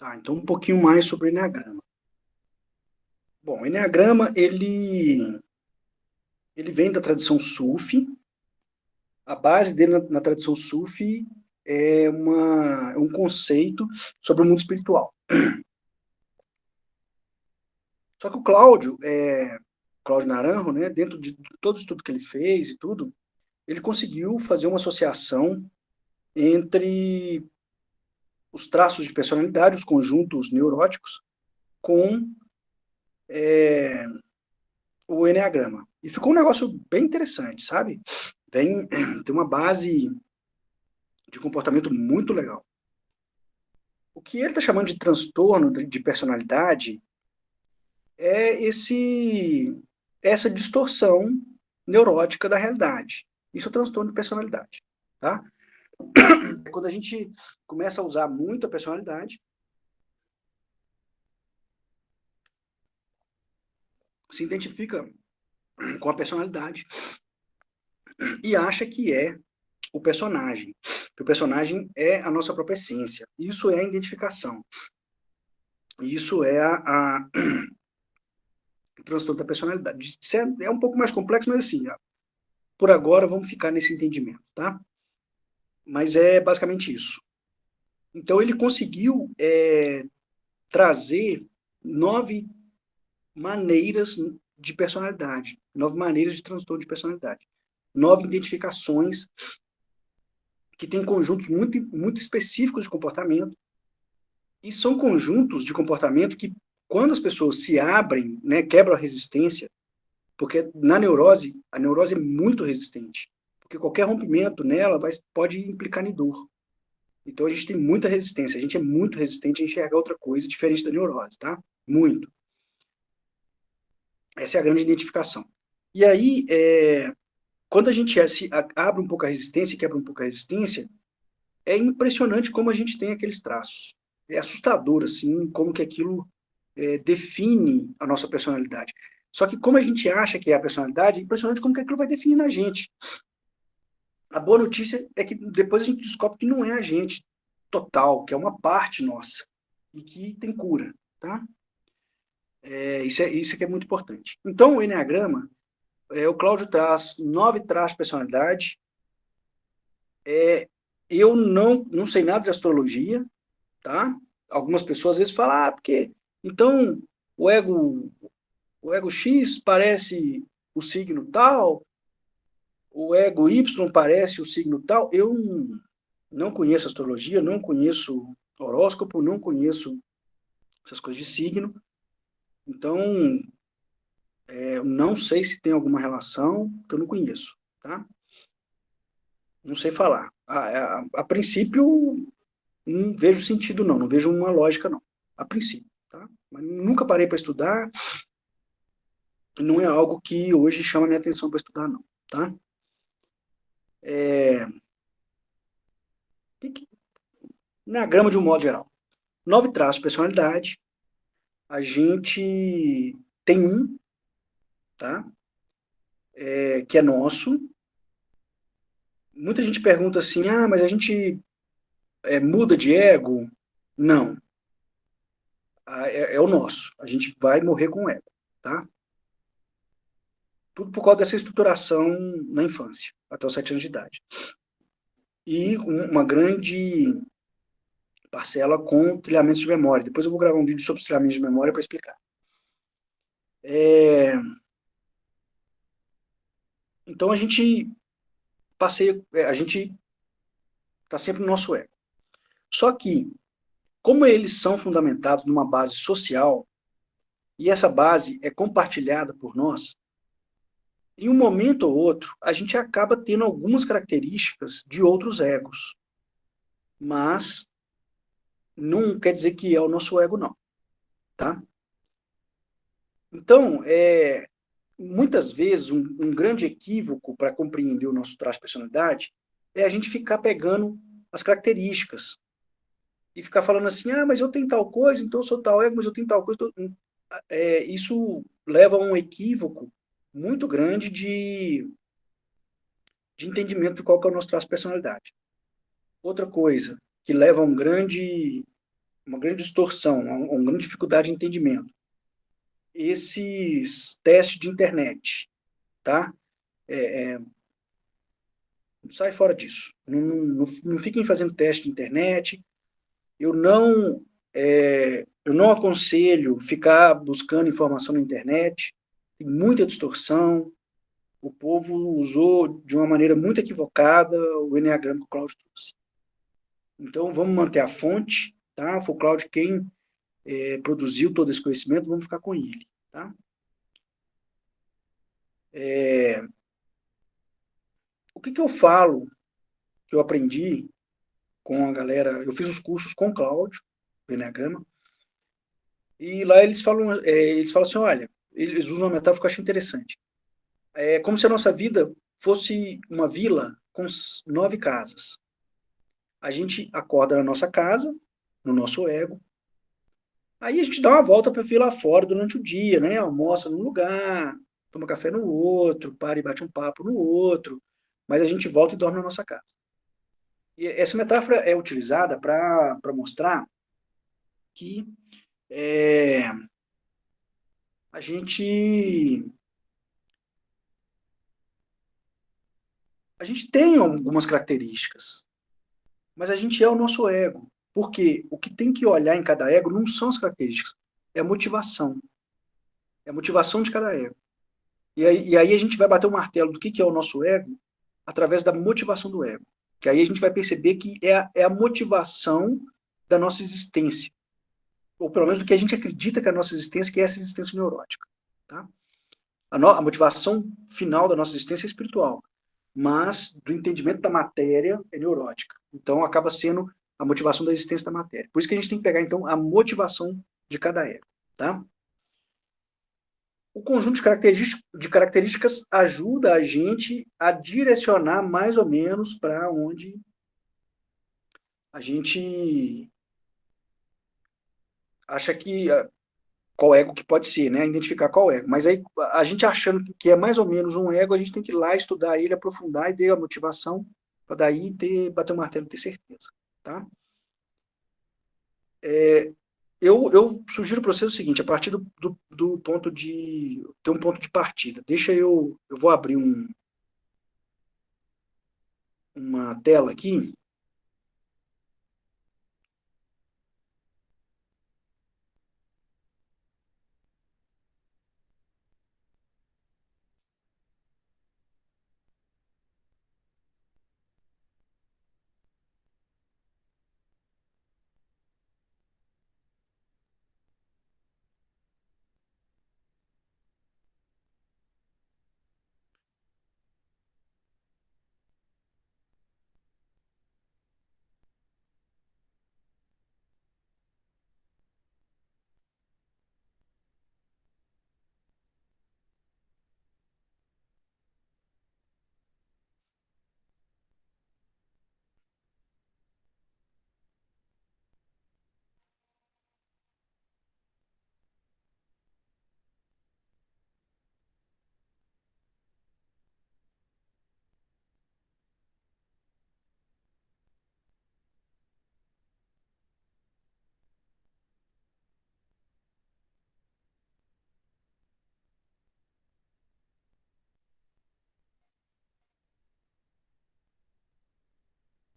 Tá, então um pouquinho mais sobre o Enneagrama. Bom, o Enneagrama, ele vem da tradição Sufi. A base dele na tradição Sufi é um conceito sobre o mundo espiritual. Só que Cláudio Naranjo, né, dentro de todo o estudo que ele fez e tudo, ele conseguiu fazer uma associação entre os traços de personalidade, os conjuntos neuróticos, com o Enneagrama. E ficou um negócio bem interessante, sabe? Tem uma base de comportamento muito legal. O que ele está chamando de transtorno de personalidade é essa distorção neurótica da realidade. Isso é o transtorno de personalidade, tá? É quando a gente começa a usar muito a personalidade, se identifica com a personalidade e acha que é o personagem. Que o personagem é a nossa própria essência. Isso é a identificação. Isso é o transtorno da personalidade. Isso é um pouco mais complexo, mas assim, por agora vamos ficar nesse entendimento, tá? Mas é basicamente isso. Então ele conseguiu trazer 9 maneiras de personalidade, 9 maneiras de transtorno de personalidade, 9 identificações que têm conjuntos muito específicos de comportamento, e são conjuntos de comportamento que, quando as pessoas se abrem, né, quebram a resistência, porque na neurose, a neurose é muito resistente, porque qualquer rompimento nela pode implicar em dor. Então a gente tem muita resistência, a gente é muito resistente a enxergar outra coisa diferente da neurose, tá? Muito. Essa é a grande identificação. E aí, quando a gente abre um pouco a resistência, quebra um pouco a resistência, é impressionante como a gente tem aqueles traços. É assustador, assim, como que aquilo define a nossa personalidade. Só que como a gente acha que é a personalidade, é impressionante como que aquilo vai definir a gente. A boa notícia é que depois a gente descobre que não é a gente total, que é uma parte nossa e que tem cura, tá? Isso que é muito importante. Então, o Enneagrama, o Cláudio traz 9 traços de personalidade. Eu não sei nada de astrologia, tá? Algumas pessoas às vezes falam, porque então o ego, o ego X parece o signo tal, o ego Y parece o signo tal. Eu não conheço astrologia, não conheço horóscopo, não conheço essas coisas de signo. Então, eu não sei se tem alguma relação que eu não conheço, tá? Não sei falar. A princípio, não vejo sentido, não vejo uma lógica, não. A princípio, tá? Mas nunca parei para estudar, não é algo que hoje chama minha atenção para estudar, não, tá? Na grama, de um modo geral. 9 traços de personalidade, a gente tem um, tá? Que é nosso. Muita gente pergunta assim, mas a gente muda de ego? Não. É o nosso. A gente vai morrer com o ego, tá? Tudo por causa dessa estruturação na infância, até os 7 anos de idade. E uma grande parcela com trilhamentos de memória. Depois eu vou gravar um vídeo sobre os trilhamentos de memória para explicar. Então a gente está sempre no nosso ego. Só que, como eles são fundamentados numa base social, e essa base é compartilhada por nós, em um momento ou outro, a gente acaba tendo algumas características de outros egos. Mas não quer dizer que é o nosso ego, não. Tá? Então, muitas vezes, um grande equívoco para compreender o nosso traço de personalidade é a gente ficar pegando as características e ficar falando assim, mas eu tenho tal coisa, então eu sou tal ego, mas eu tenho tal coisa. Isso leva a um equívoco muito grande de entendimento de qual que é o nosso traço de personalidade. Outra coisa que leva a uma grande distorção, uma grande dificuldade de entendimento. Esses testes de internet, tá? Sai fora disso. Não fiquem fazendo teste de internet. Eu não aconselho ficar buscando informação na internet. Tem muita distorção. O povo usou de uma maneira muito equivocada o Enneagrama que o Claudio trouxe. Então, vamos manter a fonte, tá? Foi o Claudio quem produziu todo esse conhecimento, vamos ficar com ele, tá? O que eu falo, que eu aprendi com a galera, eu fiz os cursos com o Cláudio, do Enneagrama, e lá eles falam assim, olha, eles usam uma metáfora que eu acho interessante. É como se a nossa vida fosse uma vila com 9 casas. A gente acorda na nossa casa, no nosso ego, aí a gente dá uma volta para a vila fora durante o dia, né? Almoça num lugar, toma café no outro, para e bate um papo no outro, mas a gente volta e dorme na nossa casa. E essa metáfora é utilizada para mostrar que é, a gente tem algumas características, mas a gente é o nosso ego. Porque o que tem que olhar em cada ego não são as características, é a motivação. É a motivação de cada ego. E aí a gente vai bater o martelo do que é o nosso ego através da motivação do ego. Que aí a gente vai perceber que é a motivação da nossa existência. Ou pelo menos do que a gente acredita que é a nossa existência, que é essa existência neurótica. Tá? A motivação final da nossa existência é espiritual, mas do entendimento da matéria é neurótica. Então acaba sendo a motivação da existência da matéria. Por isso que a gente tem que pegar, então, a motivação de cada ego. Tá? O conjunto de características ajuda a gente a direcionar mais ou menos para onde a gente acha que qual ego que pode ser, né? Identificar qual ego. Mas aí a gente achando que é mais ou menos um ego, a gente tem que ir lá estudar ele, aprofundar e ver a motivação para daí bater o martelo e ter certeza, tá? Eu sugiro para você o seguinte, a partir do ponto de ter um ponto de partida. Eu vou abrir uma tela aqui.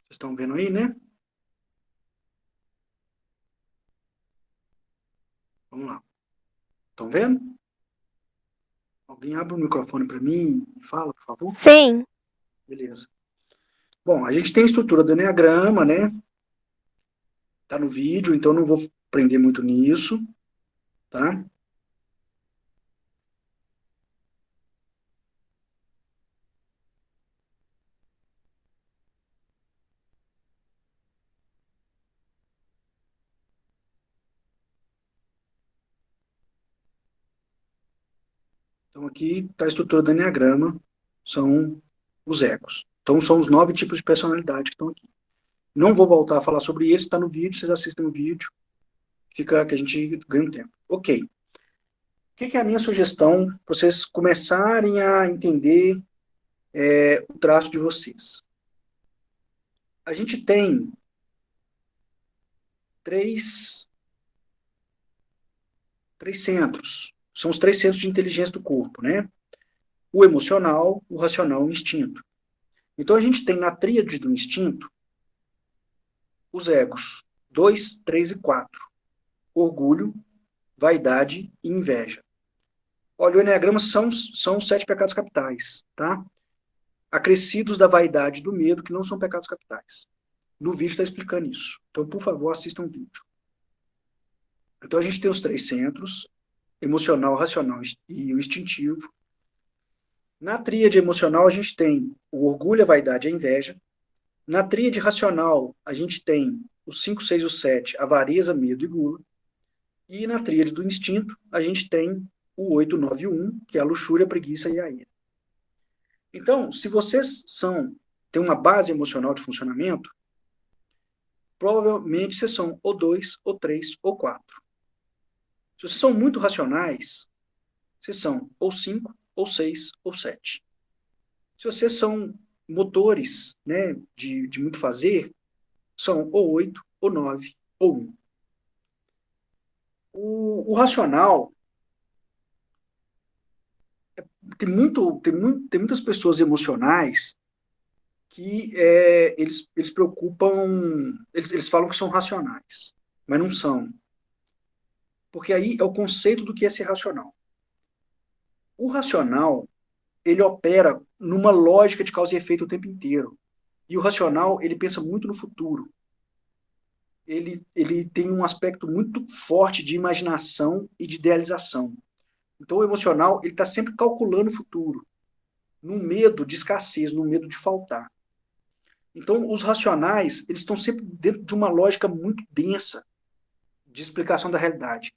Vocês estão vendo aí, né? Vamos lá. Estão vendo? Alguém abre o microfone para mim e fala, por favor? Sim. Beleza. Bom, a gente tem a estrutura do Enneagrama, né? Tá no vídeo, então não vou prender muito nisso, tá? Então aqui está a estrutura do Enneagrama, são os egos. Então são os 9 tipos de personalidade que estão aqui. Não vou voltar a falar sobre eles, está no vídeo, vocês assistem o vídeo, fica que a gente ganha um tempo. Ok. O que é a minha sugestão para vocês começarem a entender o traço de vocês? A gente tem três centros. São os 3 centros de inteligência do corpo, né? O emocional, o racional e o instinto. Então, a gente tem na tríade do instinto os egos 2, 3 e 4. Orgulho, vaidade e inveja. Olha, o Enneagrama são os 7 pecados capitais, tá? Acrescidos da vaidade e do medo, que não são pecados capitais. No vídeo está explicando isso. Então, por favor, assistam o vídeo. Então, a gente tem os 3 centros, emocional, racional e o instintivo. Na tríade emocional, a gente tem o orgulho, a vaidade e a inveja. Na tríade racional, a gente tem o 5, 6 e o 7, avareza, medo e gula. E na tríade do instinto, a gente tem o 8, 9 e 1, que é a luxúria, a preguiça e a ira. Então, se vocês têm uma base emocional de funcionamento, provavelmente vocês são ou 2, ou 3, ou 4. Se vocês são muito racionais, vocês são ou 5, ou 6, ou 7. Se vocês são motores, né, de muito fazer, são ou 8, ou 9, ou 1. O racional, tem muitas pessoas emocionais que eles preocupam, eles falam que são racionais, mas não são. Porque aí é o conceito do que é ser racional. O racional, ele opera numa lógica de causa e efeito o tempo inteiro. E o racional, ele pensa muito no futuro. Ele tem um aspecto muito forte de imaginação e de idealização. Então, o emocional, ele está sempre calculando o futuro, no medo de escassez, no medo de faltar. Então, os racionais, eles estão sempre dentro de uma lógica muito densa de explicação da realidade.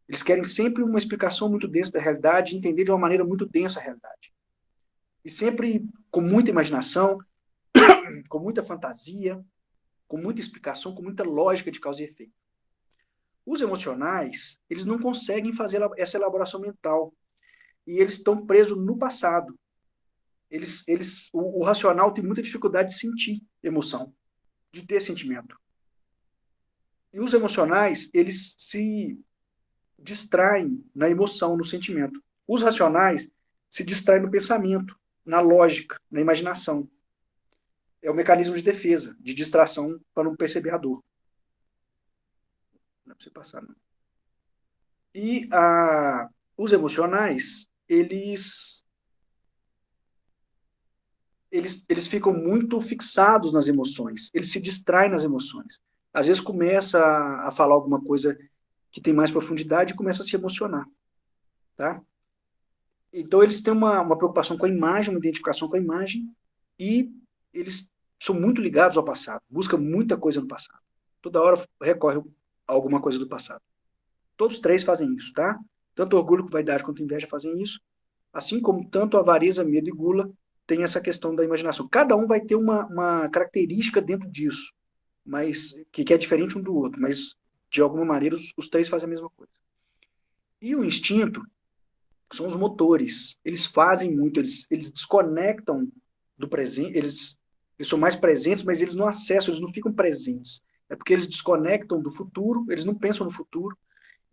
Eles querem sempre uma explicação muito densa da realidade, entender de uma maneira muito densa a realidade. E sempre com muita imaginação, com muita fantasia, com muita explicação, com muita lógica de causa e efeito. Os emocionais, eles não conseguem fazer essa elaboração mental. E eles estão presos no passado. O racional tem muita dificuldade de sentir emoção, de ter sentimento. E os emocionais, eles se distraem na emoção, no sentimento. Os racionais se distraem no pensamento, na lógica, na imaginação. É o mecanismo de defesa, de distração para não perceber a dor. Não é para você passar, não. E os emocionais, eles ficam muito fixados nas emoções, eles se distraem nas emoções. Às vezes começa a falar alguma coisa que tem mais profundidade e começa a se emocionar, tá? Então eles têm uma preocupação com a imagem, uma identificação com a imagem, e eles são muito ligados ao passado, buscam muita coisa no passado. Toda hora recorre a alguma coisa do passado. Todos os 3 fazem isso, tá? Tanto orgulho, vaidade quanto inveja fazem isso, assim como tanto avareza, medo e gula tem essa questão da imaginação. Cada um vai ter uma característica dentro disso, mas que é diferente um do outro, mas de alguma maneira os 3 fazem a mesma coisa. E o instinto são os motores. Eles fazem muito, eles desconectam do presente, eles são mais presentes, mas eles não acessam, eles não ficam presentes. É porque eles desconectam do futuro, eles não pensam no futuro,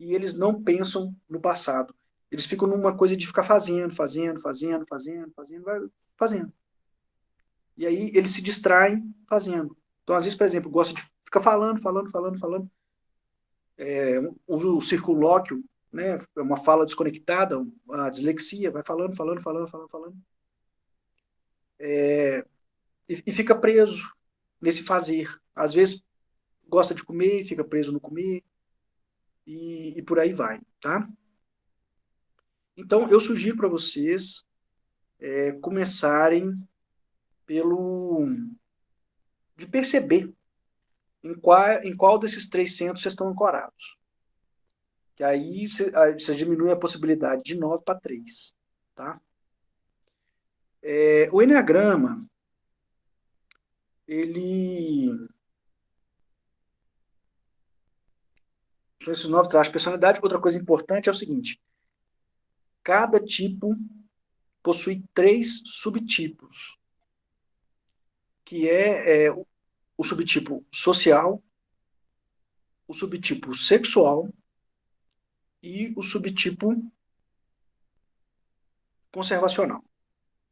e eles não pensam no passado. Eles ficam numa coisa de ficar fazendo, fazendo. E aí eles se distraem fazendo. Então, às vezes, por exemplo, gosta de ficar falando. O circunlóquio, né, é uma fala desconectada, a dislexia, vai falando. E fica preso nesse fazer. Às vezes gosta de comer, fica preso no comer, e por aí vai, tá? Então, eu sugiro para vocês começarem de perceber em qual desses 3 centros vocês estão ancorados. Que aí você diminui a possibilidade de 9 para 3. Tá? O Enneagrama, ele... São esses 9 traços de personalidade. Outra coisa importante é o seguinte. Cada tipo possui 3 subtipos. Que é o subtipo social, o subtipo sexual e o subtipo conservacional.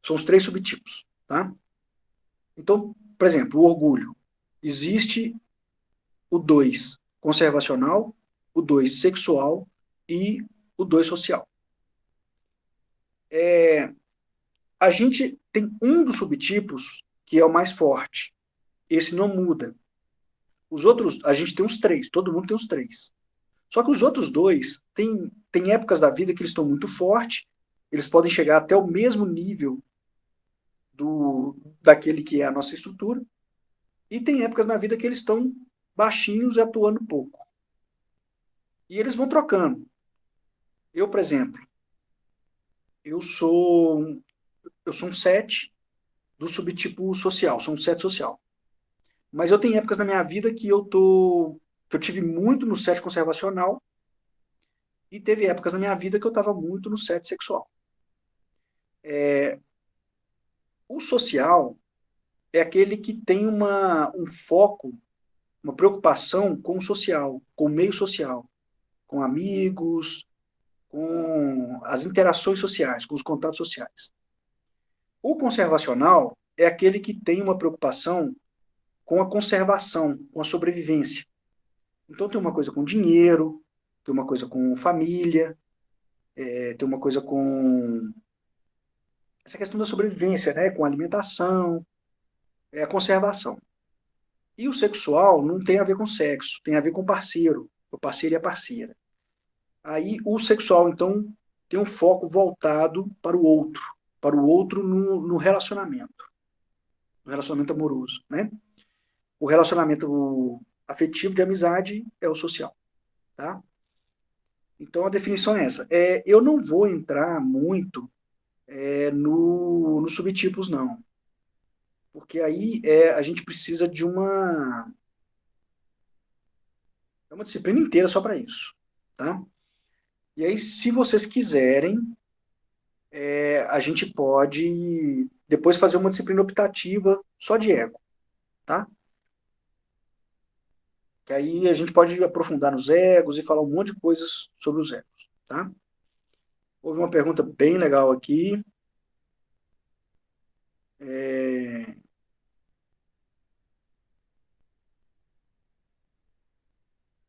São os 3 subtipos, tá? Então, por exemplo, o orgulho. Existe o 2 conservacional, o 2 sexual e o 2 social. A gente tem um dos subtipos que é o mais forte. Esse não muda. Os outros, a gente tem os 3, todo mundo tem os 3. Só que os outros 2, tem épocas da vida que eles estão muito fortes, eles podem chegar até o mesmo nível daquele que é a nossa estrutura, e tem épocas na vida que eles estão baixinhos e atuando pouco. E eles vão trocando. Eu, por exemplo, eu sou, eu sou um 7 do subtipo social, sou um 7 social. Mas eu tenho épocas na minha vida que que eu tive muito no 7 conservacional, e teve épocas na minha vida que eu estava muito no 7 sexual. O social é aquele que tem um foco, uma preocupação com o social, com o meio social, com amigos, com as interações sociais, com os contatos sociais. O conservacional é aquele que tem uma preocupação com a conservação, com a sobrevivência. Então tem uma coisa com dinheiro, tem uma coisa com família, tem uma coisa com essa questão da sobrevivência, né? Com alimentação, é a conservação. E o sexual não tem a ver com sexo, tem a ver com parceiro, o parceiro e a parceira. Aí o sexual, então, tem um foco voltado para o outro no relacionamento, no relacionamento amoroso, né? O relacionamento afetivo de amizade é o social, tá? Então a definição é essa. Eu não vou entrar muito nos subtipos, não, porque aí a gente precisa de uma disciplina inteira só para isso, tá? E aí, se vocês quiserem, a gente pode depois fazer uma disciplina optativa só de ego, tá? Que aí a gente pode aprofundar nos egos e falar um monte de coisas sobre os egos, tá? Houve uma pergunta bem legal aqui. É...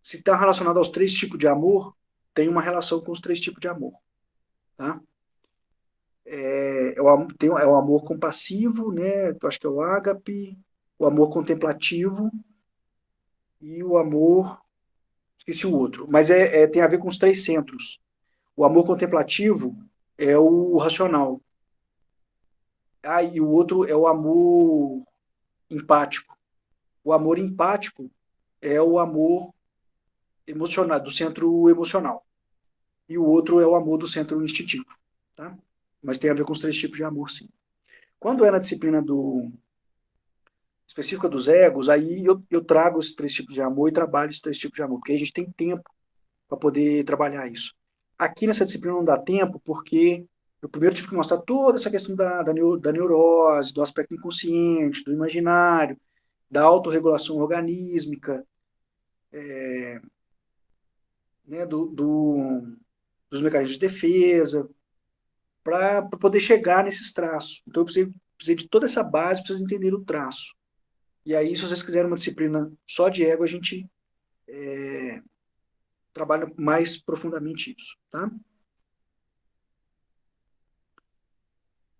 Se está relacionado aos 3 tipos de amor, tem uma relação com os 3 tipos de amor, tá? É o amor compassivo, né? Eu acho que é o ágape, o amor contemplativo e o amor, esqueci o outro, mas tem a ver com os 3 centros. O amor contemplativo é o racional. E o outro é o amor empático. O amor empático é o amor emocional, do centro emocional. E o outro é o amor do centro instintivo. Tá? Mas tem a ver com os 3 tipos de amor, sim. Quando é na disciplina específica dos egos, aí eu trago esses 3 tipos de amor e trabalho esses 3 tipos de amor, porque a gente tem tempo para poder trabalhar isso. Aqui nessa disciplina não dá tempo, porque eu primeiro tive que mostrar toda essa questão da neurose, do aspecto inconsciente, do imaginário, da autorregulação organísmica, né, dos mecanismos de defesa, para poder chegar nesses traços. Então eu precisei de toda essa base para vocês entenderem o traço. E aí, se vocês quiserem uma disciplina só de ego, a gente trabalha mais profundamente isso, tá?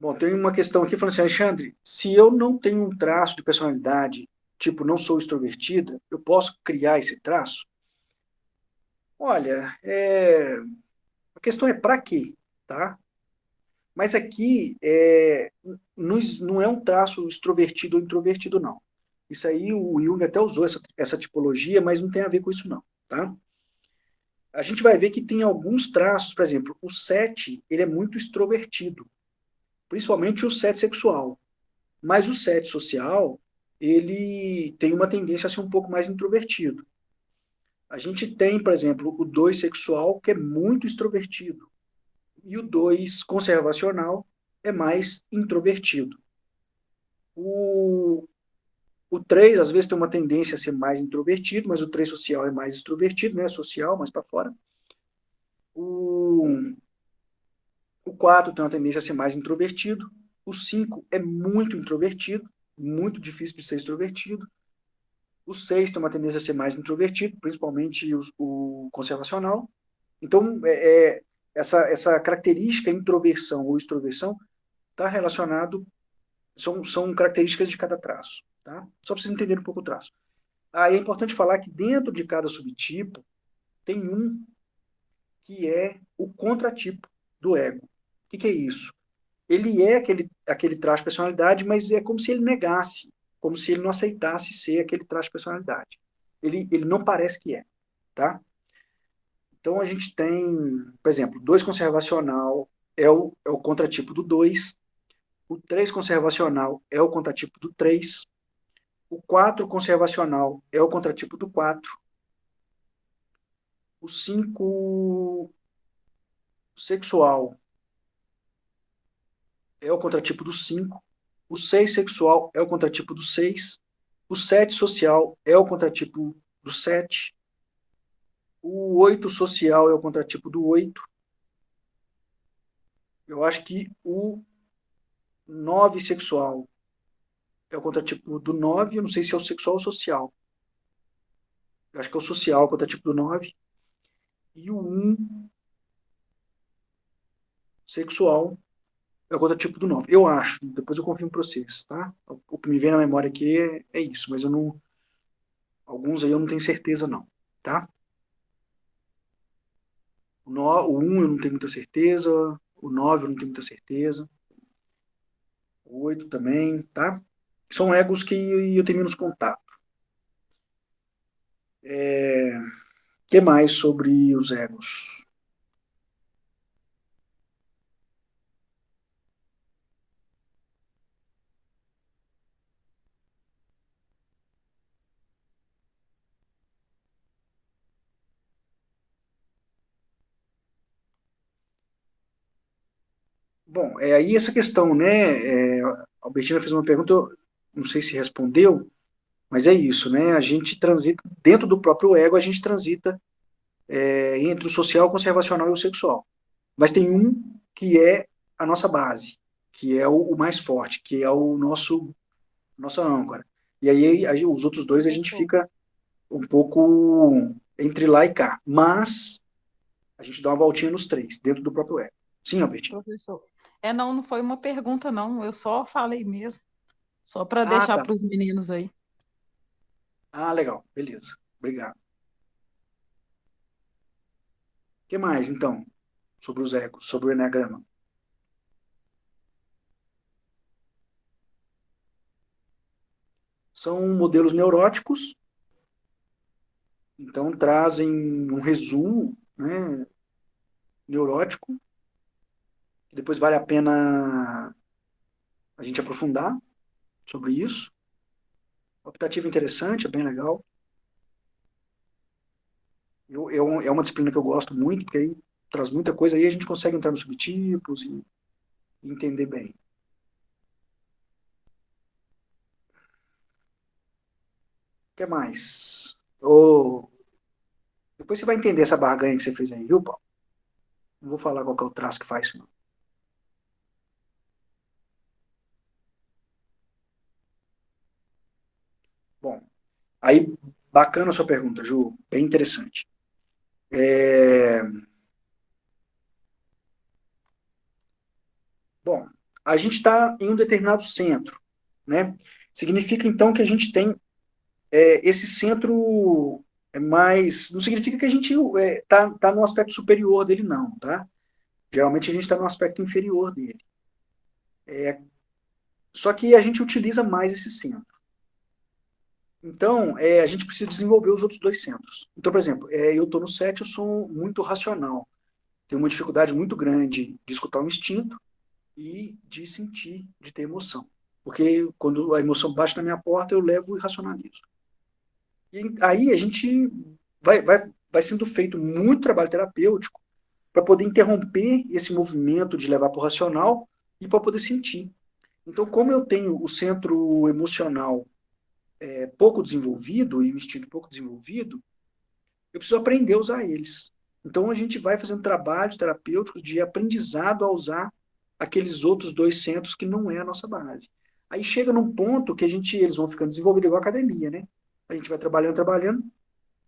Bom, tem uma questão aqui falando assim, Alexandre, se eu não tenho um traço de personalidade, tipo, não sou extrovertida, eu posso criar esse traço? Olha, a questão é para quê, tá? Mas aqui não é um traço extrovertido ou introvertido, não. Isso aí o Jung até usou essa tipologia, mas não tem a ver com isso, não, tá? A gente vai ver que tem alguns traços, por exemplo, o 7, ele é muito extrovertido, principalmente o 7 sexual. Mas o 7 social, ele tem uma tendência a ser um pouco mais introvertido. A gente tem, por exemplo, o 2 sexual, que é muito extrovertido, e o 2 conservacional é mais introvertido. O O 3, às vezes, tem uma tendência a ser mais introvertido, mas o 3 social é mais extrovertido, né? Social, mais para fora. O 4 tem uma tendência a ser mais introvertido. O 5 é muito introvertido, muito difícil de ser extrovertido. O 6 tem uma tendência a ser mais introvertido, principalmente o conservacional. Então, essa característica, introversão ou extroversão, está relacionado, são características de cada traço. Tá? Só para vocês entenderem um pouco o traço. Aí é importante falar que dentro de cada subtipo, tem um que é o contratipo do ego. O que é isso? Ele é aquele traço de personalidade, mas é como se ele negasse, como se ele não aceitasse ser aquele traço de personalidade. Ele não parece que é, tá? Então a gente tem, por exemplo, 2 conservacional é o contratipo do 2, o 3 conservacional é o contratipo do 3, o 4 conservacional é o contratipo do 4, o 5 sexual é o contratipo do 5, o 6 sexual é o contratipo do 6, o 7 social é o contratipo do 7, o 8 social é o contratipo do 8. Eu acho que o 9 sexual é o contratipo do 9, eu não sei se é o sexual ou social. Eu acho que é o social, o contratipo do 9. E o 1 sexual é o contratipo do 9. Eu acho, depois eu confirmo para vocês, tá? O que me vem na memória aqui é isso, mas eu não, alguns aí eu não tenho certeza não, tá? O 1 eu não tenho muita certeza, o 9 eu não tenho muita certeza, o 8 também, tá? São egos que eu tenho menos contato. Que mais sobre os egos? Bom, aí essa questão, né? A Albertina fez uma pergunta, eu não sei se respondeu, mas é isso, né? A gente transita, dentro do próprio ego, a gente transita entre o social, o conservacional e o sexual. Mas tem um que é a nossa base, que é o mais forte, que é o nossa âncora. E aí os outros dois a gente Professor, fica um pouco entre lá e cá. Mas a gente dá uma voltinha nos 3, dentro do próprio ego. Sim, Albertina? professor. Não, não foi uma pergunta, não. Eu só falei mesmo, só para Ah, deixar tá. para os meninos aí. Ah, legal. Beleza. Obrigado. O que mais, então, sobre os egos, sobre o Enneagrama? São modelos neuróticos, então trazem um resumo, né, neurótico, que depois vale a pena a gente aprofundar sobre isso. Optativa interessante, é bem legal. É uma disciplina que eu gosto muito, porque aí traz muita coisa, aí a gente consegue entrar nos subtipos e entender bem. O que mais? Depois você vai entender essa barganha que você fez aí, viu, Paulo? Não vou falar qual que é o traço que faz isso, não. Bom, aí, bacana a sua pergunta, Ju, bem interessante. É, bom, a gente está em um determinado centro, né? Significa, então, que a gente tem esse centro mais... Não significa que a gente tá no aspecto superior dele, não, tá? Geralmente a gente está no aspecto inferior dele. Só que a gente utiliza mais esse centro. Então, a gente precisa desenvolver os outros 2 centros. Então, por exemplo, eu estou no 7, eu sou muito racional. Tenho uma dificuldade muito grande de escutar o instinto e de sentir, de ter emoção. Porque quando a emoção bate na minha porta, eu levo e racionalizo. E aí a gente vai sendo feito muito trabalho terapêutico para poder interromper esse movimento de levar para o racional e para poder sentir. Então, como eu tenho o centro emocional pouco desenvolvido e o instinto pouco desenvolvido, eu preciso aprender a usar eles. Então a gente vai fazendo trabalhos terapêuticos de aprendizado a usar aqueles outros dois centros que não é a nossa base. Aí chega num ponto que eles vão ficando desenvolvidos igual a academia, né? A gente vai trabalhando, trabalhando,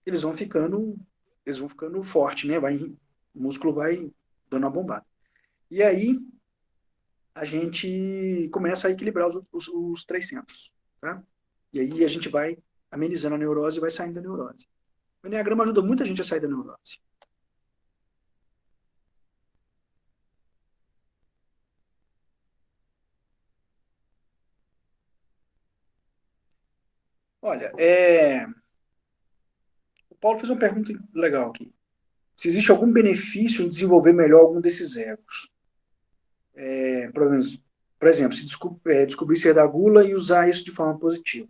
eles vão ficando, eles vão ficando forte, né? O músculo vai dando uma bombada. E aí a gente começa a equilibrar os três centros, tá? E aí a gente vai amenizando a neurose e vai saindo da neurose. O Enneagrama ajuda muita gente a sair da neurose. Olha, o Paulo fez uma pergunta legal aqui. Se existe algum benefício em desenvolver melhor algum desses egos? Pelo menos, por exemplo, se descobrir ser da gula e usar isso de forma positiva.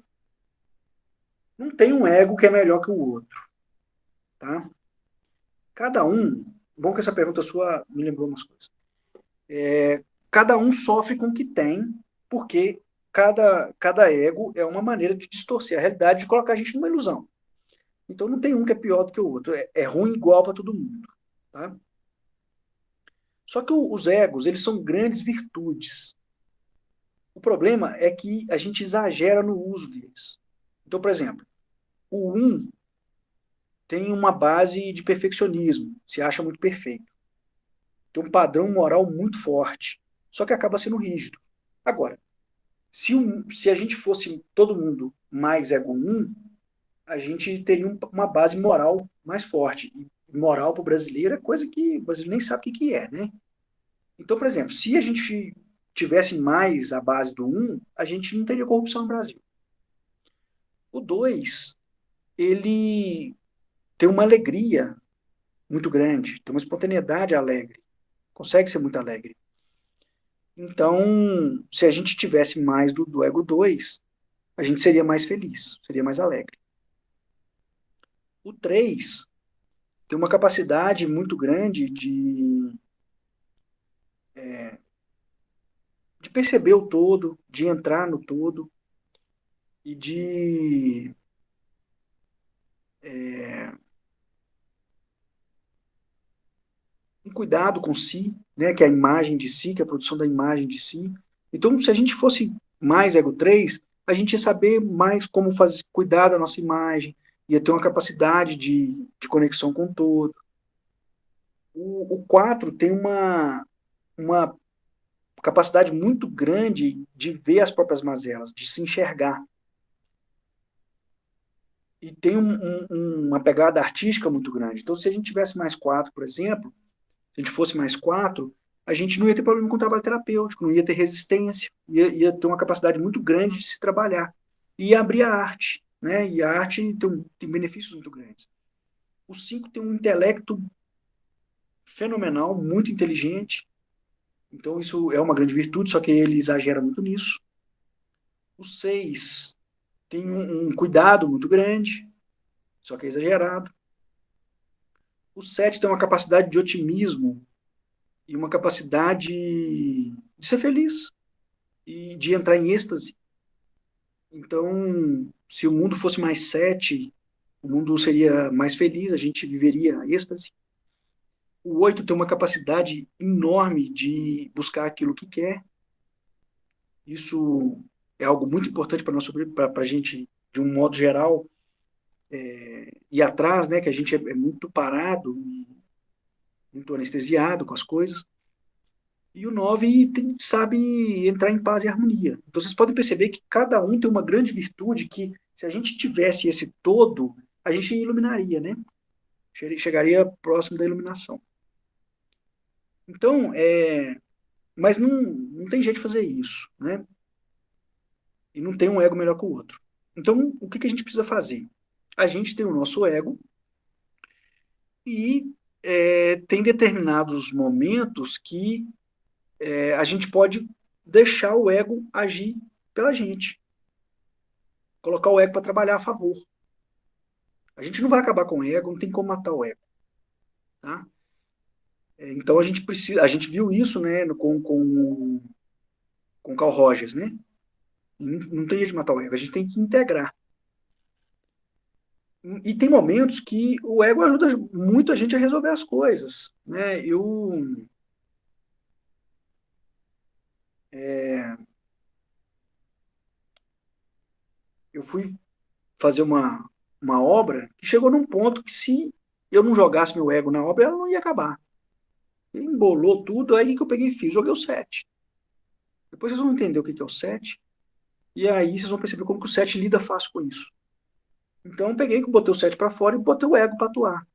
Não tem um ego que é melhor que o outro, tá? Cada um, bom que essa pergunta sua me lembrou umas coisas. Cada um sofre com o que tem, porque cada ego é uma maneira de distorcer a realidade, de colocar a gente numa ilusão. Então não tem um que é pior do que o outro. É ruim igual para todo mundo, tá? Só que os egos, eles são grandes virtudes. O problema é que a gente exagera no uso deles. Então, por exemplo, o um tem uma base de perfeccionismo, se acha muito perfeito. Tem um padrão moral muito forte, só que acaba sendo rígido. Agora, se a gente fosse todo mundo mais ego 1, a gente teria uma base moral mais forte. E moral para o brasileiro é coisa que o brasileiro nem sabe o que é, né? Então, por exemplo, se a gente tivesse mais a base do um, a gente não teria corrupção no Brasil. O 2, ele tem uma alegria muito grande, tem uma espontaneidade alegre, consegue ser muito alegre. Então, se a gente tivesse mais do ego 2, a gente seria mais feliz, seria mais alegre. O 3 tem uma capacidade muito grande de perceber o todo, de entrar no todo e de um cuidado com si, né, que é a imagem de si, que é a produção da imagem de si. Então, se a gente fosse mais ego 3, a gente ia saber mais como fazer, cuidar da nossa imagem, ia ter uma capacidade de conexão com o todo. O 4 tem uma capacidade muito grande de ver as próprias mazelas, de se enxergar. E tem uma pegada artística muito grande. Então, se a gente tivesse mais 4, por exemplo, se a gente fosse mais 4, a gente não ia ter problema com o trabalho terapêutico, não ia ter resistência, ia ter uma capacidade muito grande de se trabalhar. E abrir a arte, né? E a arte tem benefícios muito grandes. O 5 tem um intelecto fenomenal, muito inteligente, então isso é uma grande virtude, só que ele exagera muito nisso. O 6 tem um cuidado muito grande, só que é exagerado. O 7 tem uma capacidade de otimismo e uma capacidade de ser feliz e de entrar em êxtase. Então, se o mundo fosse mais 7, o mundo seria mais feliz, a gente viveria êxtase. O 8 tem uma capacidade enorme de buscar aquilo que quer. Isso é algo muito importante para a gente, de um modo geral, ir atrás, né? Que a gente é muito parado, muito anestesiado com as coisas. E o 9 sabe entrar em paz e harmonia. Então vocês podem perceber que cada um tem uma grande virtude que, se a gente tivesse esse todo, a gente iluminaria, né? Chegaria próximo da iluminação. Então, mas não tem jeito de fazer isso, né? E não tem um ego melhor que o outro. Então, o que a gente precisa fazer? A gente tem o nosso ego e tem determinados momentos que a gente pode deixar o ego agir pela gente. Colocar o ego para trabalhar a favor. A gente não vai acabar com o ego, não tem como matar o ego. Tá? Então a gente viu isso, né, com Carl Rogers, né? Não tem jeito de matar o ego, a gente tem que integrar. E tem momentos que o ego ajuda muito a gente a resolver as coisas, né? Eu fui fazer uma obra que chegou num ponto que se eu não jogasse meu ego na obra, ela não ia acabar. Ele embolou tudo, aí que eu peguei e fiz, joguei o 7. Depois vocês vão entender o que é o 7, e aí vocês vão perceber como que o 7 lida fácil com isso. Então eu peguei, botei o 7 para fora e botei o ego para atuar.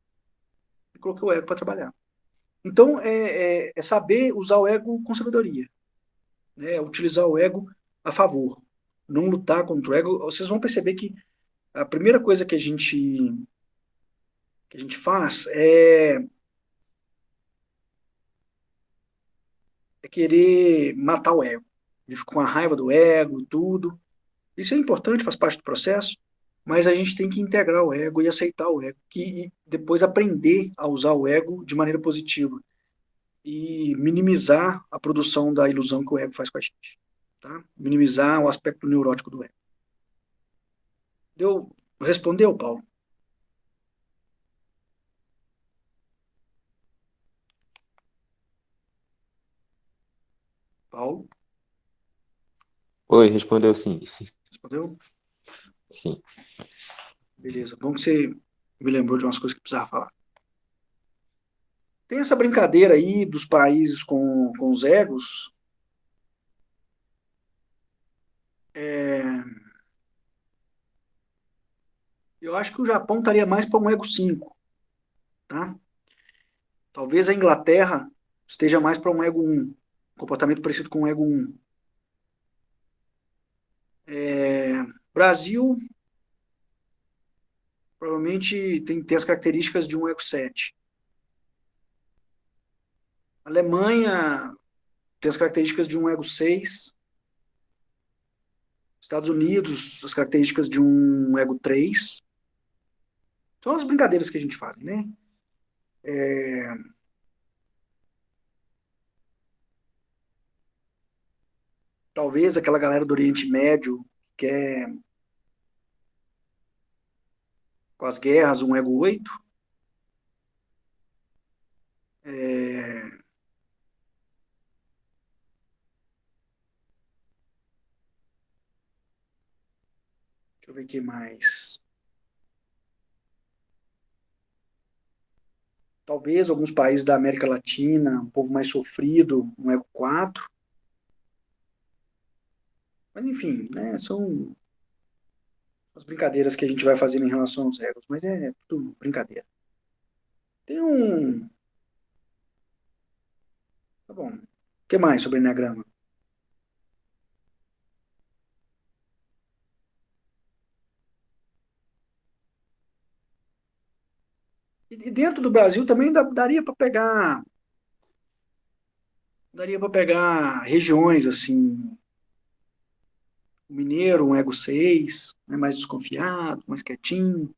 E coloquei o ego para trabalhar. Então é saber usar o ego com sabedoria, né? Utilizar o ego a favor. Não lutar contra o ego. Vocês vão perceber que a primeira coisa que a gente faz é querer matar o ego. Ele fica com a raiva do ego e tudo. Isso é importante, faz parte do processo, mas a gente tem que integrar o ego e aceitar o ego, e depois aprender a usar o ego de maneira positiva e minimizar a produção da ilusão que o ego faz com a gente. Tá? Minimizar o aspecto neurótico do ego. Deu? Respondeu, Paulo? Paulo? Oi, respondeu sim. Respondeu? Sim. Beleza. Bom que você me lembrou de umas coisas que precisava falar. Tem essa brincadeira aí dos países com os egos. É, eu acho que o Japão estaria mais para um ego 5, tá? Talvez a Inglaterra esteja mais para um ego 1, um comportamento parecido com um ego 1. Brasil provavelmente tem as características de um ego 7. Alemanha tem as características de um ego 6. Estados Unidos, as características de um ego 3. São as brincadeiras que a gente faz, né? Talvez aquela galera do Oriente Médio, que é com as guerras, um ego 8. É, deixa eu ver o que mais. Talvez alguns países da América Latina, um povo mais sofrido, um ego 4. Mas enfim, né, são as brincadeiras que a gente vai fazendo em relação aos egos, mas é tudo brincadeira. Tem um. Tá bom. O que mais sobre Enneagrama? E dentro do Brasil também daria para pegar regiões assim. O mineiro, um ego 6, né, mais desconfiado, mais quietinho.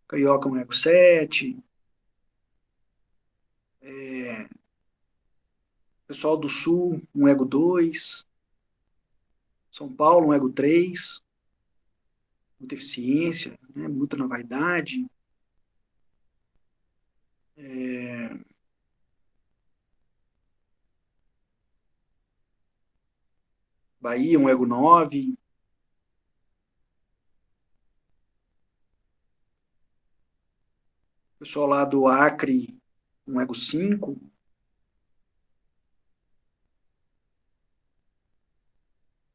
Carioca, um ego 7. Pessoal do Sul, um ego 2. São Paulo, um ego 3. Muita eficiência, né, muito na vaidade. Bahia, um ego 9. Pessoal lá do Acre, um ego 5.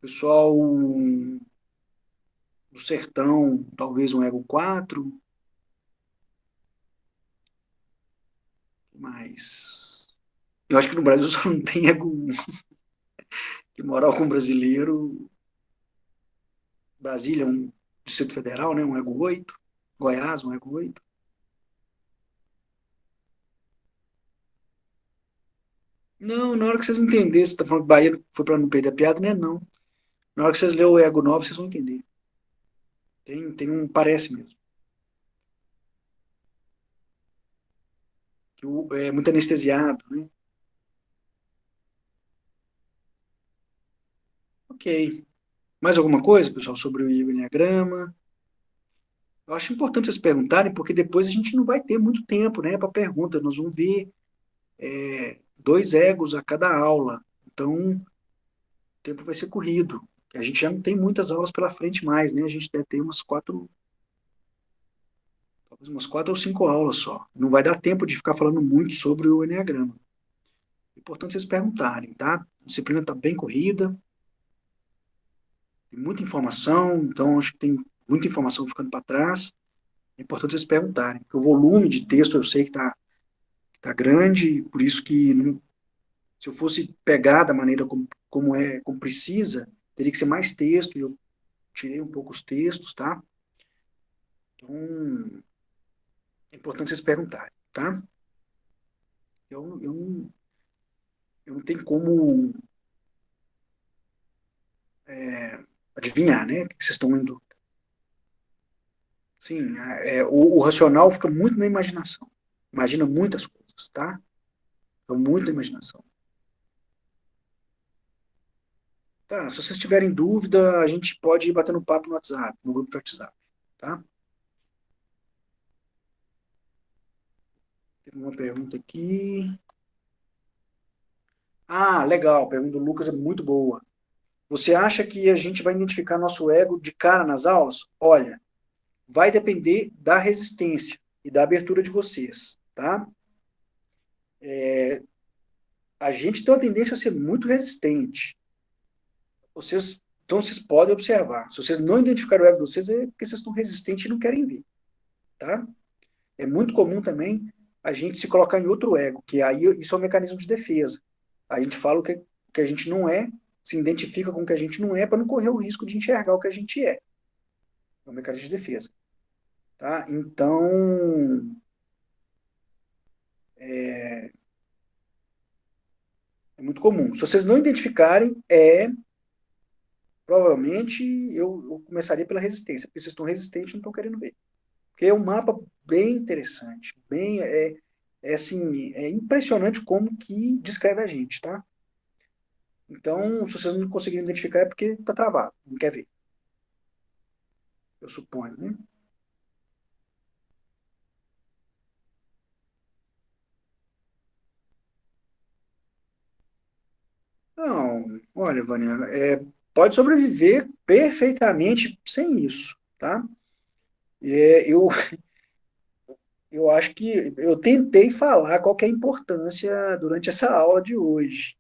Pessoal do Sertão, talvez um ego 4. Mas eu acho que no Brasil só não tem ego 1. Que moral com brasileiro. Brasília, um Distrito Federal, né? Um ego 8. Goiás, um ego 8. Não, na hora que vocês entenderem, se tá falando que Bahia foi para não perder a piada, né? Não. Na hora que vocês lerem o ego 9, vocês vão entender. Tem um, parece mesmo. Que é muito anestesiado, né? Ok. Mais alguma coisa, pessoal, sobre o Enneagrama? Eu acho importante vocês perguntarem, porque depois a gente não vai ter muito tempo, né, para pergunta. Nós vamos ver 2 egos a cada aula. Então, o tempo vai ser corrido. A gente já não tem muitas aulas pela frente mais, né? A gente deve ter talvez umas 4 ou 5 aulas só. Não vai dar tempo de ficar falando muito sobre o Eneagrama. É importante vocês perguntarem, tá? A disciplina está bem corrida, tem muita informação, então acho que tem muita informação ficando para trás. É importante vocês perguntarem, porque o volume de texto eu sei que tá grande, por isso que se eu fosse pegar da maneira como precisa, teria que ser mais texto, e eu tirei um pouco os textos, tá? Então, é importante vocês perguntarem, tá? Eu não tenho como adivinhar, né? O que vocês estão indo. Sim, o racional fica muito na imaginação. Imagina muitas coisas, tá? Então, muita imaginação. Tá, se vocês tiverem dúvida, a gente pode ir batendo papo no WhatsApp, no grupo de WhatsApp, tá? Tem uma pergunta aqui. Ah, legal, a pergunta do Lucas é muito boa. Você acha que a gente vai identificar nosso ego de cara nas aulas? Olha, vai depender da resistência e da abertura de vocês, tá? A gente tem uma tendência a ser muito resistente. Então, vocês podem observar. Se vocês não identificaram o ego de vocês, é porque vocês estão resistentes e não querem ver, tá? É muito comum também a gente se colocar em outro ego, que aí isso é um mecanismo de defesa. A gente fala o que a gente não é, se identifica com o que a gente não é, para não correr o risco de enxergar o que a gente é. É um mecanismo de defesa. Tá? Então, é muito comum. Se vocês não identificarem, provavelmente eu começaria pela resistência, porque vocês estão resistentes e não estão querendo ver. Porque é um mapa bem interessante, assim, é impressionante como que descreve a gente, tá? Então, se vocês não conseguirem identificar, é porque está travado, não quer ver, eu suponho, né? Não, olha, Vânia, pode sobreviver perfeitamente sem isso, tá? Eu acho que eu tentei falar qual que é a importância durante essa aula de hoje.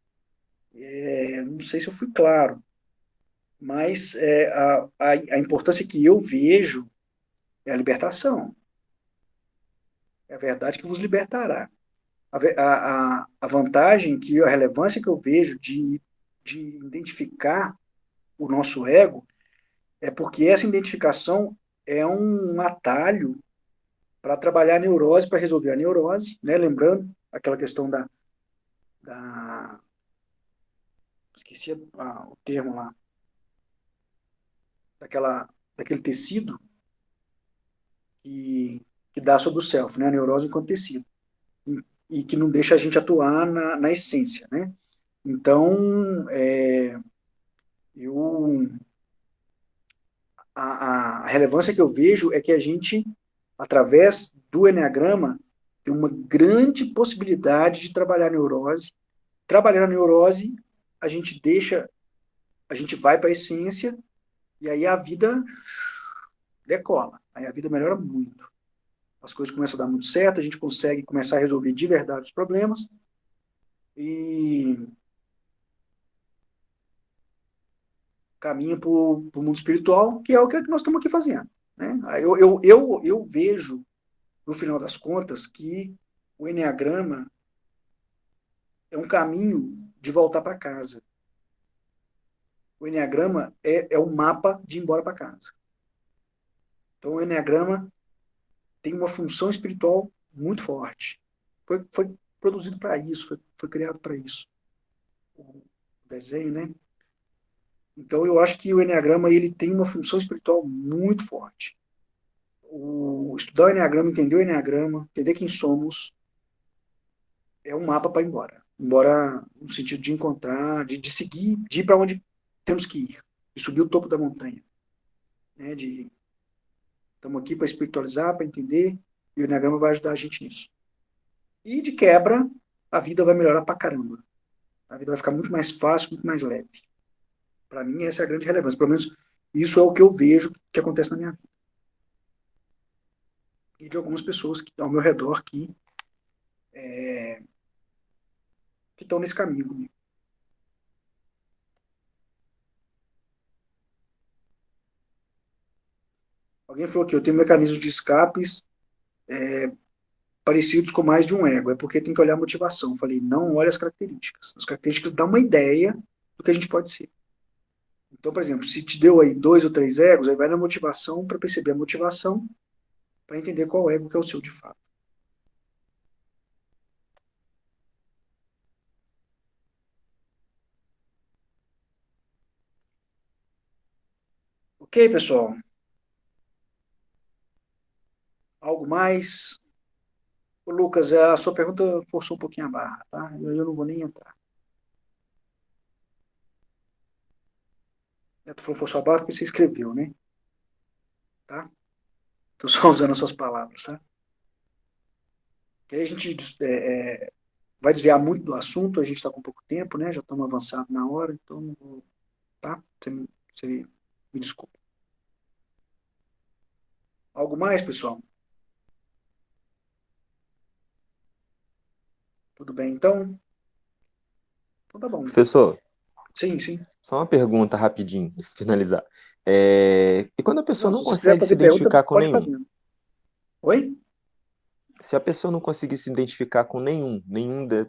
Não sei se eu fui claro, mas a importância que eu vejo é a libertação. É a verdade que vos libertará. A vantagem, a relevância que eu vejo de identificar o nosso ego é porque essa identificação é um atalho para trabalhar a neurose, para resolver a neurose, né? Lembrando aquela questão da esqueci o termo lá, daquele tecido que, que dá sobre o self, né? A neurose enquanto tecido, e que não deixa a gente atuar na essência, né? Então, eu, a relevância que eu vejo é que a gente, através do Eneagrama, tem uma grande possibilidade de trabalhar a neurose. Trabalhando a neurose, a gente deixa, a gente vai para a essência, e aí a vida decola. Aí a vida melhora muito. As coisas começam a dar muito certo, a gente consegue começar a resolver de verdade os problemas, e caminha para o mundo espiritual, que é o que nós estamos aqui fazendo. Né? Eu vejo, no final das contas, que o Enneagrama é um caminho de voltar para casa. O Enneagrama é o mapa de ir embora para casa. Então, o Enneagrama tem uma função espiritual muito forte. Foi produzido para isso, foi criado para isso. O desenho, né? Então, eu acho que o Enneagrama ele tem uma função espiritual muito forte. Estudar o Enneagrama, entender o Enneagrama, entender quem somos, é um mapa para ir embora. Embora no sentido de encontrar, de seguir, de ir para onde temos que ir, de subir o topo da montanha, né? Estamos aqui para espiritualizar, para entender, e o Enneagrama vai ajudar a gente nisso. E de quebra, a vida vai melhorar pra caramba. A vida vai ficar muito mais fácil, muito mais leve. Para mim, essa é a grande relevância. Pelo menos, isso é o que eu vejo que acontece na minha vida. E de algumas pessoas que, ao meu redor que estão nesse caminho comigo. Alguém falou que eu tenho mecanismos de escapes parecidos com mais de um ego. É porque tem que olhar a motivação. Eu falei, não olha as características. As características dão uma ideia do que a gente pode ser. Então, por exemplo, se te deu aí 2 ou 3 egos, aí vai na motivação para perceber a motivação, para entender qual ego que é o seu de fato. Ok, pessoal? Algo mais? Ô, Lucas, a sua pergunta forçou um pouquinho a barra, tá? Eu não vou nem entrar. Tu falou forçou a barra porque você escreveu, né? Tá? Tô só usando as suas palavras, tá? Que aí a gente vai desviar muito do assunto, a gente está com pouco tempo, né? Já estamos avançados na hora, então não vou, tá? Você me desculpa. Algo mais, pessoal? Tudo bem, então? Então tá bom. Professor, Sim, sim. só uma pergunta rapidinho, finalizar. E quando a pessoa Não, não se você quiser consegue se fazer pergunta, identificar com pode nenhum? fazer. Oi? Se a pessoa não conseguir se identificar com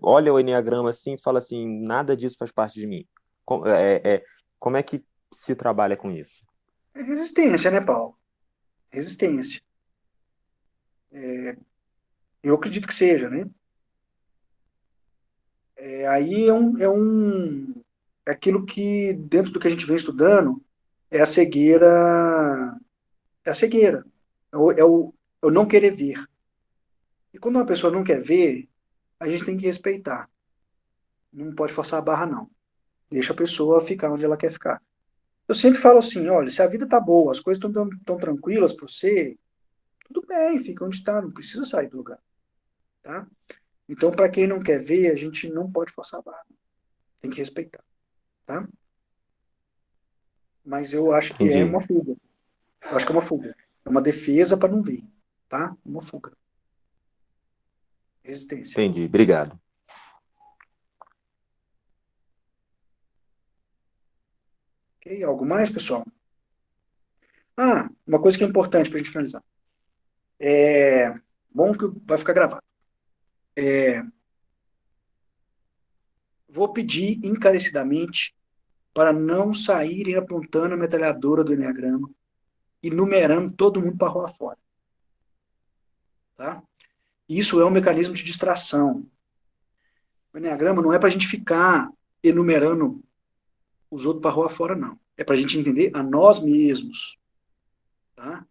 olha o enneagrama assim e fala assim, nada disso faz parte de mim. Como é que se trabalha com isso? É resistência, né, Paulo? Resistência. Eu acredito que seja, né? Aí é aquilo que, dentro do que a gente vem estudando, é a cegueira. É a cegueira. É o não querer ver. E quando uma pessoa não quer ver, a gente tem que respeitar. Não pode forçar a barra, não. Deixa a pessoa ficar onde ela quer ficar. Eu sempre falo assim, olha, se a vida tá boa, as coisas estão tão tranquilas para você, tudo bem, fica onde está, não precisa sair do lugar, tá? Então, para quem não quer ver, a gente não pode forçar a barra. Tem que respeitar, tá? Mas eu acho que é Entendi, uma fuga. Eu acho que é uma fuga. É uma defesa para não ver, tá? Uma fuga. Resistência. entendi. Obrigado. Ok? Algo mais, pessoal? Ah, uma coisa que é importante para a gente finalizar. Bom que vai ficar gravado. Vou pedir encarecidamente para não saírem apontando a metralhadora do Enneagrama e numerando todo mundo para rua fora, tá? Isso é um mecanismo de distração. O Enneagrama não é para a gente ficar enumerando os outros para rua fora, não. É para a gente entender a nós mesmos, tá?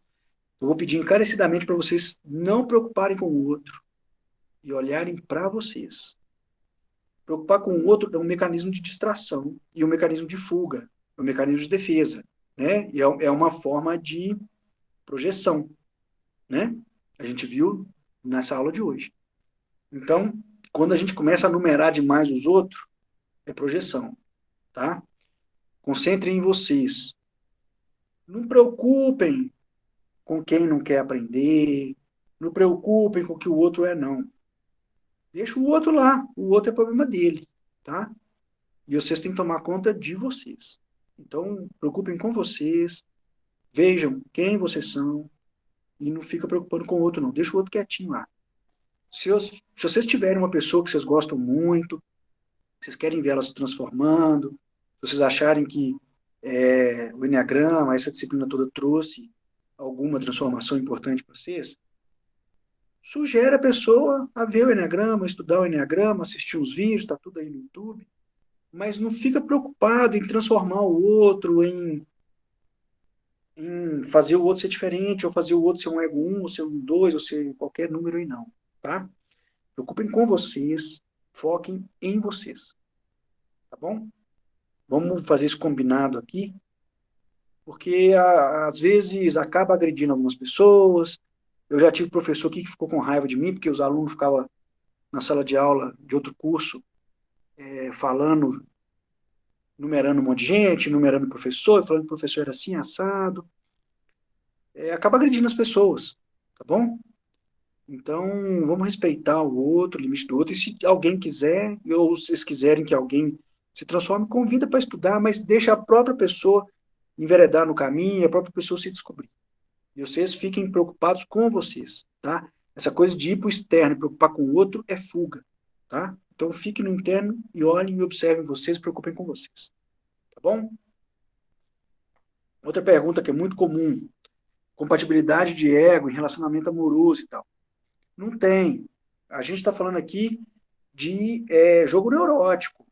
Eu vou pedir encarecidamente para vocês não preocuparem com o outro e olharem para vocês. Preocupar com o outro é um mecanismo de distração e um mecanismo de fuga, é um mecanismo de defesa, né? E é uma forma de projeção, né? A gente viu nessa aula de hoje. Então, quando a gente começa a numerar demais os outros, é projeção, tá? Concentrem em vocês. Não preocupem com quem não quer aprender, não preocupem com o que o outro é, não. Deixa o outro lá, o outro é problema dele, tá? E vocês têm que tomar conta de vocês. Então, preocupem com vocês, vejam quem vocês são e não fica preocupando com o outro, não. Deixa o outro quietinho lá. Se vocês tiverem uma pessoa que vocês gostam muito, vocês querem ver ela se transformando, se vocês acharem que o Enneagrama, essa disciplina toda trouxe alguma transformação importante para vocês, sugere a pessoa a ver o Enneagrama, estudar o Enneagrama, assistir os vídeos, está tudo aí no YouTube, mas não fica preocupado em transformar o outro, em fazer o outro ser diferente, ou fazer o outro ser um ego 1, ou ser um 2, ou ser qualquer número aí não, tá? Preocupem com vocês, foquem em vocês, tá bom? Vamos fazer isso combinado aqui. porque às vezes acaba agredindo algumas pessoas. Eu já tive professor aqui que ficou com raiva de mim, porque os alunos ficavam na sala de aula de outro curso, falando, numerando um monte de gente, numerando o professor, falando que o professor era assim, assado. Acaba agredindo as pessoas, tá bom? Então, vamos respeitar o outro, o limite do outro, e se alguém quiser, ou se vocês quiserem que alguém se transforme, convida para estudar, mas deixa a própria pessoa enveredar no caminho, a própria pessoa se descobrir. E vocês fiquem preocupados com vocês, tá? Essa coisa de ir para o externo e preocupar com o outro é fuga, tá? Então, fiquem no interno e olhem e observem vocês, se preocupem com vocês, tá bom? Outra pergunta que é muito comum, compatibilidade de ego em relacionamento amoroso e tal. Não tem. A gente está falando aqui de jogo neurótico.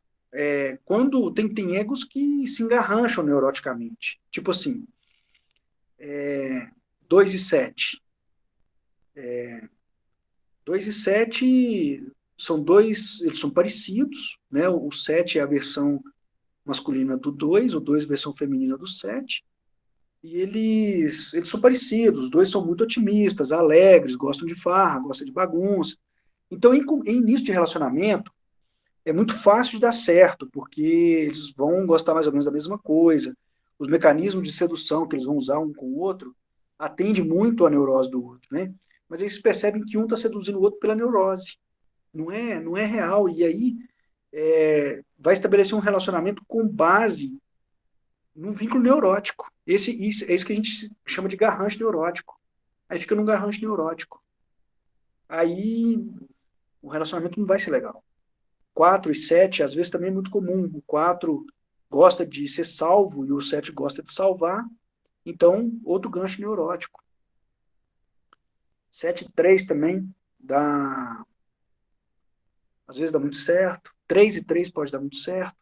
Quando tem egos que se engarrancham neuroticamente. Tipo assim, 2 e 7. 2 e 7 são dois, eles são parecidos, né? O 7 é a versão masculina do 2, o 2 é a versão feminina do 7. E eles são parecidos, os dois são muito otimistas, alegres, gostam de farra, gostam de bagunça. Então, em início de relacionamento, é muito fácil de dar certo, porque eles vão gostar mais ou menos da mesma coisa. Os mecanismos de sedução que eles vão usar um com o outro atende muito à neurose do outro, né? Mas eles percebem que um está seduzindo o outro pela neurose. Não é real. E aí vai estabelecer um relacionamento com base num vínculo neurótico. É isso que a gente chama de garrancho neurótico. Aí fica num garrancho neurótico. Aí o relacionamento não vai ser legal. 4 e 7, às vezes, também é muito comum. O 4 gosta de ser salvo e o 7 gosta de salvar. Então, outro gancho neurótico. 7 e 3 também dá. Às vezes dá muito certo. 3 e 3 pode dar muito certo.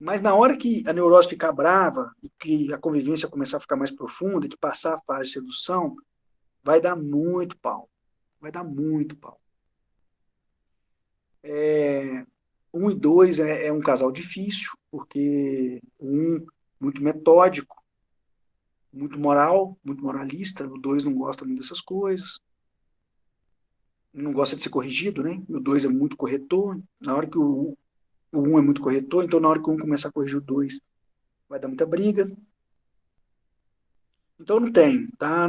Mas na hora que a neurose ficar brava e que a convivência começar a ficar mais profunda, que passar a fase de sedução, vai dar muito pau. Vai dar muito pau. 1 e 2 é um casal difícil, porque um muito metódico, muito moral, muito moralista, o 2 não gosta muito dessas coisas, não gosta de ser corrigido, né? O 2 é muito corretor, na hora que o 1 é muito corretor, então na hora que o 1 começar a corrigir o 2, vai dar muita briga. Então não tem, tá?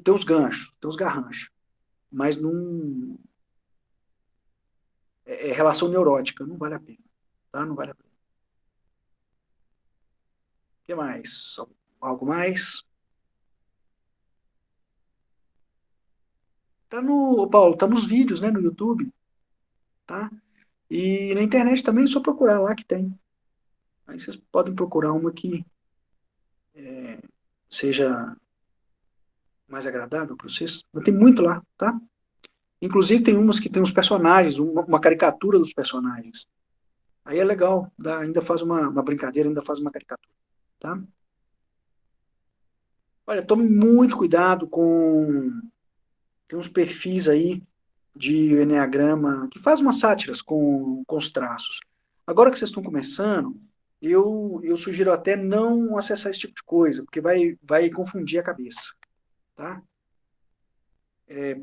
Tem os ganchos, tem os garranchos, mas não relação neurótica, não vale a pena, tá? Não vale a pena. O que mais? Algo mais? Paulo, tá nos vídeos, né, no YouTube, tá? E na internet também é só procurar lá que tem. Aí vocês podem procurar uma que seja mais agradável para vocês. Mas tem muito lá, tá? Inclusive tem umas que tem os personagens, uma caricatura dos personagens. Aí é legal, ainda faz uma brincadeira, ainda faz uma caricatura, tá? Olha, tome muito cuidado com... Tem uns perfis aí de Eneagrama que faz umas sátiras com os traços. Agora que vocês estão começando, eu sugiro até não acessar esse tipo de coisa, porque vai confundir a cabeça, tá?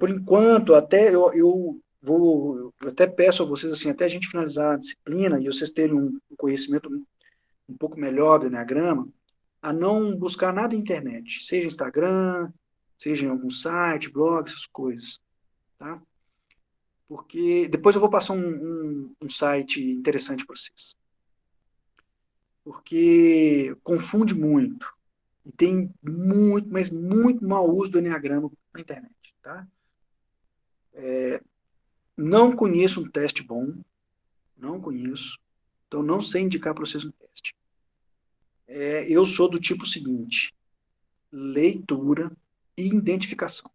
Por enquanto, até eu até peço a vocês, assim, até a gente finalizar a disciplina e vocês terem um conhecimento um pouco melhor do Eneagrama, a não buscar nada na internet, seja Instagram, seja em algum site, blog, essas coisas, tá? Porque depois eu vou passar um site interessante para vocês. Porque confunde muito. E tem muito, mas muito mau uso do Eneagrama na internet, tá? Não conheço um teste bom, não conheço, então não sei indicar para vocês um teste. Eu sou do tipo seguinte, leitura e identificação,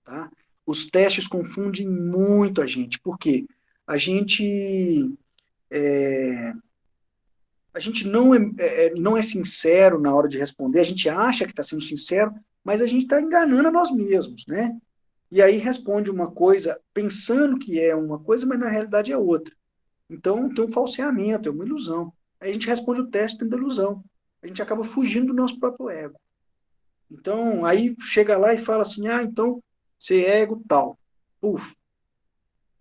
tá? Os testes confundem muito a gente, porque a gente a gente não é sincero na hora de responder, a gente acha que está sendo sincero, mas a gente está enganando a nós mesmos, né? E aí responde uma coisa pensando que é uma coisa, mas na realidade é outra. Então tem um falseamento, é uma ilusão. Aí a gente responde o teste tendo ilusão. A gente acaba fugindo do nosso próprio ego. Então, aí chega lá e fala assim, então, você é ego tal. Puf.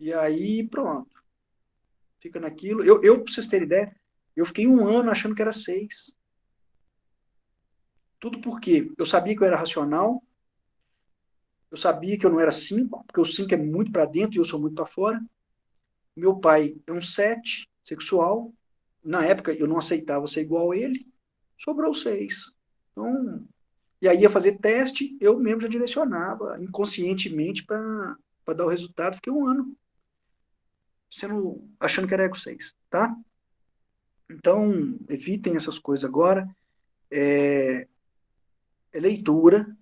E aí, pronto. Fica naquilo. Pra vocês terem ideia, eu fiquei 1 ano achando que era 6. Tudo porque eu sabia que eu era racional, eu sabia que eu não era 5, porque o 5 é muito para dentro e eu sou muito para fora. Meu pai é um 7, sexual. Na época eu não aceitava ser igual a ele, sobrou 6. Então, e aí ia fazer teste, eu mesmo já direcionava inconscientemente para dar o resultado. Fiquei 1 ano achando que era ego 6, tá? Então, evitem essas coisas agora. É leitura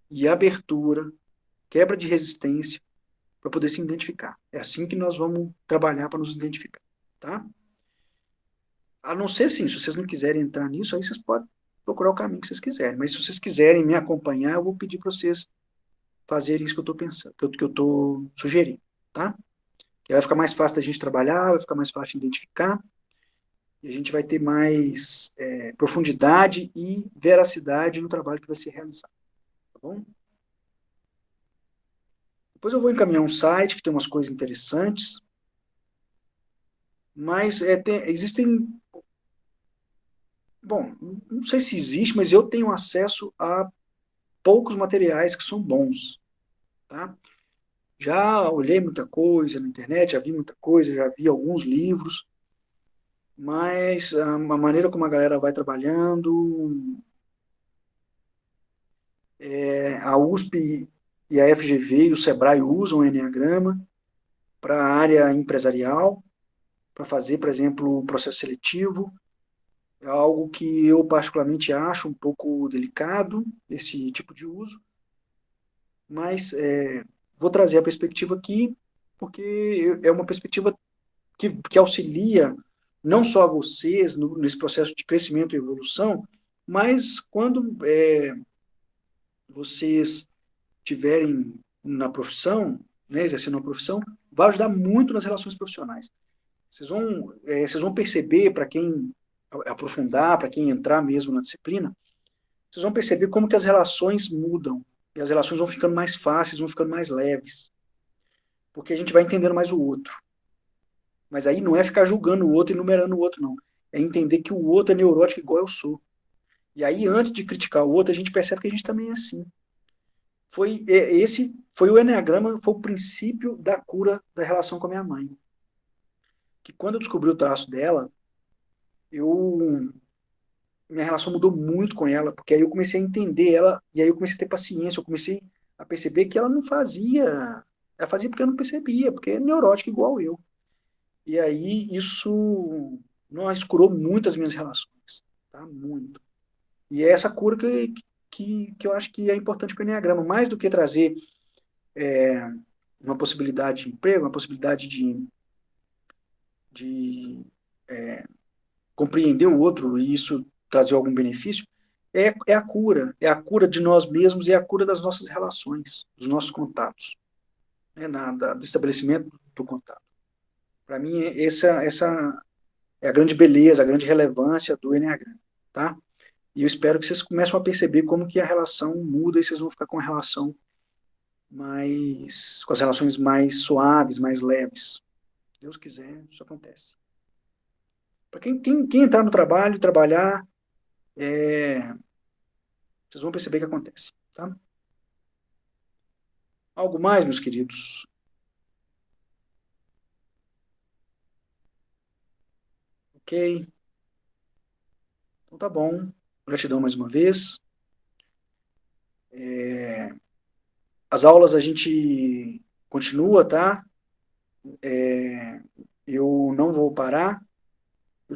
e abertura, quebra de resistência, para poder se identificar. É assim que nós vamos trabalhar para nos identificar, tá? A não ser, sim, se vocês não quiserem entrar nisso, aí vocês podem procurar o caminho que vocês quiserem. Mas se vocês quiserem me acompanhar, eu vou pedir para vocês fazerem isso que eu estou pensando, que eu estou sugerindo, tá? Que vai ficar mais fácil da gente trabalhar, vai ficar mais fácil de identificar, e a gente vai ter mais profundidade e veracidade no trabalho que vai ser realizado, tá bom? Depois eu vou encaminhar um site que tem umas coisas interessantes, mas existem. Bom, não sei se existe, mas eu tenho acesso a poucos materiais que são bons, tá? Já olhei muita coisa na internet, já vi muita coisa, já vi alguns livros, mas a maneira como a galera vai trabalhando, a USP e a FGV e o Sebrae usam o Enneagrama para a área empresarial, para fazer, por exemplo, o processo seletivo. É algo que eu particularmente acho um pouco delicado, esse tipo de uso, mas vou trazer a perspectiva aqui, porque é uma perspectiva que auxilia não só a vocês nesse processo de crescimento e evolução, mas quando vocês tiverem na profissão, né, exercendo uma profissão, vai ajudar muito nas relações profissionais. Vocês vão perceber, para quem aprofundar, para quem entrar mesmo na disciplina, vocês vão perceber como que as relações mudam. E as relações vão ficando mais fáceis, vão ficando mais leves. Porque a gente vai entendendo mais o outro. Mas aí não é ficar julgando o outro e numerando o outro, não. É entender que o outro é neurótico igual eu sou. E aí, antes de criticar o outro, a gente percebe que a gente também é assim. Esse foi o Enneagrama, foi o princípio da cura da relação com a minha mãe. Que quando eu descobri o traço dela, eu minha relação mudou muito com ela, porque aí eu comecei a entender ela, e aí eu comecei a ter paciência, eu comecei a perceber que ela não fazia, ela fazia porque eu não percebia, porque é neurótica igual eu. E aí isso, nós curou muito as minhas relações, tá? Muito. E é essa cura que eu acho que é importante para o Enneagrama, mais do que trazer uma possibilidade de emprego, uma possibilidade de compreender o outro e isso trazer algum benefício, é a cura de nós mesmos e é a cura das nossas relações, dos nossos contatos, né, do estabelecimento do contato. Para mim, essa é a grande beleza, a grande relevância do Enneagrama, tá? E eu espero que vocês comecem a perceber como que a relação muda e vocês vão ficar com a relação com as relações mais suaves, mais leves. Se Deus quiser, isso acontece. Para quem entrar no trabalho, trabalhar, vocês vão perceber que acontece, tá? Algo mais, meus queridos? Ok? Então tá bom. Gratidão mais uma vez. As aulas a gente continua, tá? Eu não vou parar.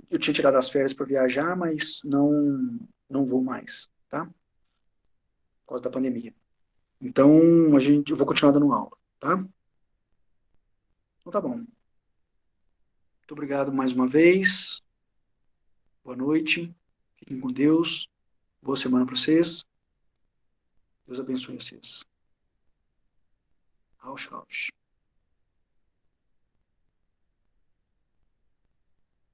Eu tinha tirado as férias para viajar, mas não vou mais, tá? Por causa da pandemia. Então, eu vou continuar dando aula, tá? Então tá bom. Muito obrigado mais uma vez. Boa noite. Fiquem com Deus. Boa semana para vocês. Deus abençoe vocês. Rausch, Rausch.